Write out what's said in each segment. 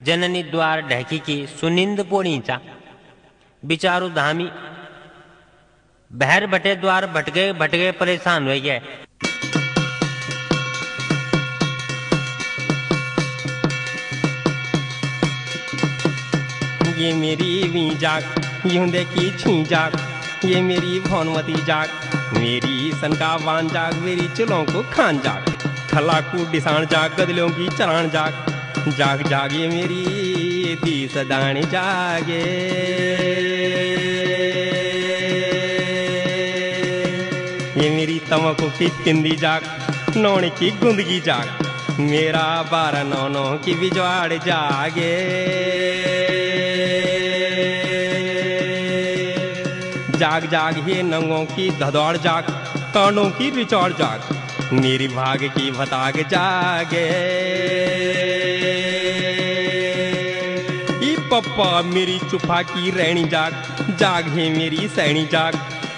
जननी द्वार ढहकी की सुनिंद पोणीचा बिचारू धामी बहर बटे द्वार भटके परेशान हो गए। ये मेरी वी जाग यूंदे की छी जाग, ये मेरी भौनवती जाग, मेरी सनकावान जाग, मेरी चुलों को खान जाग, खलाकू डिसाण जाग, गदलों की चरान जाग, जाग जाग ये मेरी दी सदानी जागे। ये मेरी तमको की तिंदी जाग, नौनी की गुंदगी जाग, मेरा 12-9 की बिजवाड़ जागे। जाग जाग ये नंगों की धदौड़ जाग, कांडों की रिचौड़ जाग, मेरी भाग की भताग जागे। ई पप्पा मेरी चुपा की रैनी जाग, जाग है मेरी सैनी जाग,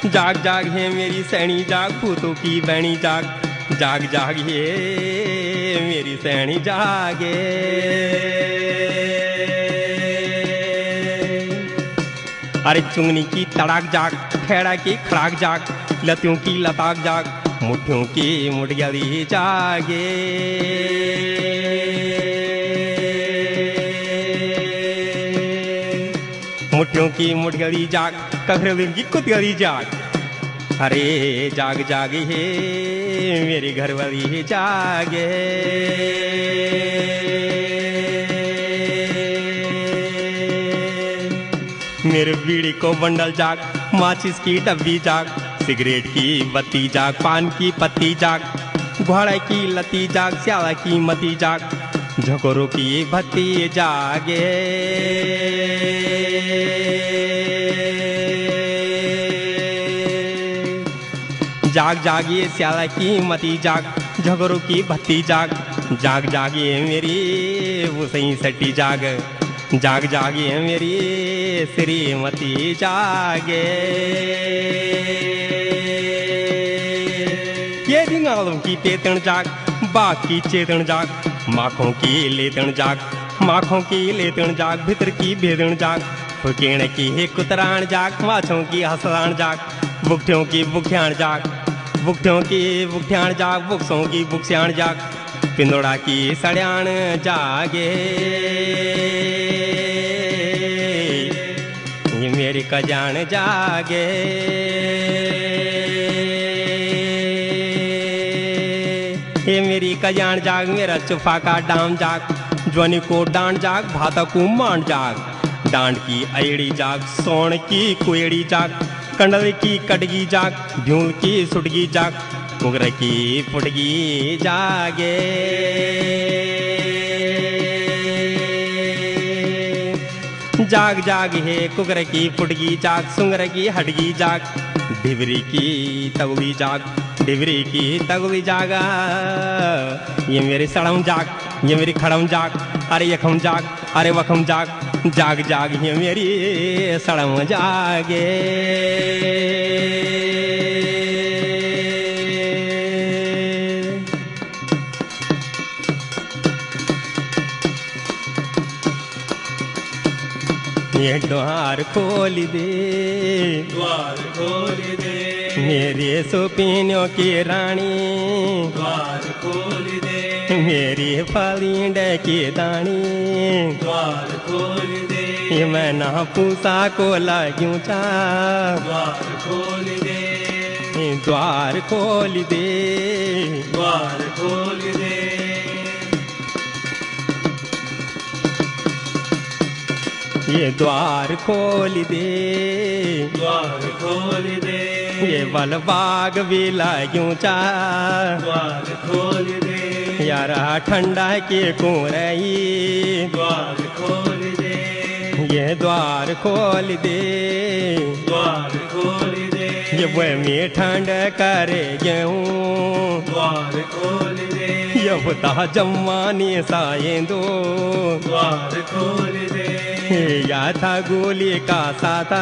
जाग जाग है मेरी सैनी जाग, भूतों की बैनी जाग, जाग जाग ये मेरी सैनी जागे। अरे चुंगनी की तड़ाक जाग, खेड़ा की खड़ाक जाग, लतियों की लताक जाग, मुठ्ठियों की मुठगली जागे। मुठ्ठियों की मुठगली जाग, कखरलिन की कुतगली जाग, अरे जाग जाग हे मेरी घरवाली जागे। मेरे बीड़ी को बंडल जाग, माचिस की डब्बी जाग, सिगरेट की बत्ती जाग, पान की पत्ती जाग, घोड़े की लती जाग, स्याला की मती जाग, झकोरों की भत्ती जागे। जाग जागिए स्याला की मती जाग, झगड़ों की भत्ती जाग, जाग जागिए मेरी वसई सटी जाग, जाग जागिए मेरी श्रीमती जागे। ये रिंगालों की पेतन जाग, बाग की चेतन जाग, माखों की लेतन जाग, माखों की लेतन जाग, भीतर की भेदन जाग, फुकेण की कुतरान जाग, माछों की हसरान जाग, बुकठियों की बुख्याण जाग, बुकठियों की बुख्याण जाग, बुक्सों की बुक्स्याण जाग, पिंदोड़ा की सड़याण जागे। ये मेरी कजान जागे। ये मेरी कजान जाग, मेरा चुफा का डाम जाग, ज्वानी को डांड जाग, भाता को मांड जाग, डांड की अयड़ी जाग, सोन की कुएड़ी जाग, कंडल की कटगी जाग, ढूंढ की सुटगी जाग, कुगर की फुटगी जागे। जाग जाग है कुकर की फुटगी जाग, सुंगर की हटगी जाग, ढिबरी की तगली जाग, ढिबरी की तगली जागा। ये मेरी सड़म जाग, ये मेरी खड़म जाग, अरे यखम जाग, अरे वखम जाग, जाग जाग ये मेरी सड़म जागे। ये द्वार खोल दे, द्वार खोल दे, मेरे सुपीनों की रानी, द्वार खोल दे, मेरी फालिंड की दानी, द्वार खोल दे, ये मैं ना पूसा को लाग्यूं चा, द्वार खोल दे, द्वार खोल दे, द्वार खोल दे, ये द्वार खोल दे, द्वार खोल दे, ये बलबाग भी लाग्यूं चा, द्वार खोल दे, यारा ठंडा के कोरई, द्वार खोल दे, ये द्वार खोल दे, द्वार खोल दे, ये वह में ठंड करे गेहूँ, द्वार खोल दे, ये बता जम्मानी सायेंदो, द्वार खोल दे, या था गोली का साथा,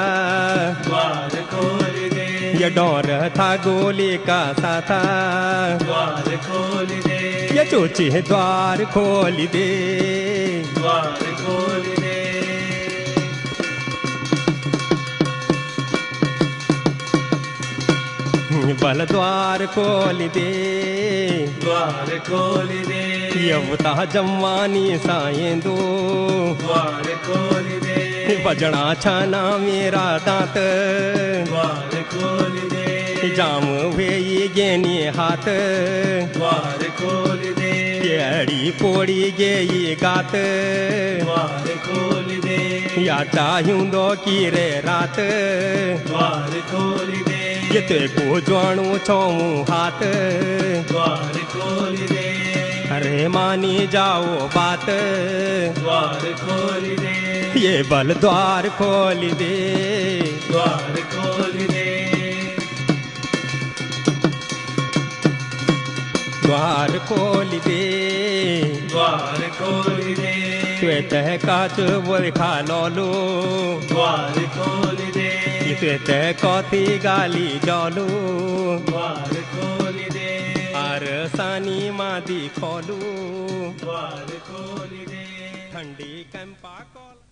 द्वार खोल दे, ये डोर था गोली का साथा, द्वार खोल दे, ये चोचे द्वार खोल दे। द्वार खोल दे बल द्वार खोल दे द्वार खोल दे यवता जम्वानी साएं दो द्वार खोल दे बजड़ा छाना मेरा दांत द्वार खोल दे जाम वे ये गेनी हाथ द्वार खोल दे केड़ी पोड़ी गे ये गात द्वार खोल दे या चाहूं दो की रे रात द्वार खोल दे ये ते को जाणू छूं हाथ द्वार खोल दे अरे मानी जाओ बात द्वार खोल दे ये बल द्वार खोल दे द्वार खोल दे द्वार खोल दे द्वार खोल दे त्वेत काच बोल खा लोलो द्वार खोल दे त्वेत कथी गाली जलो द्वार खोल दे आर सानी मादी खोलू द्वार खोल दे ठंडी कंपा कॉल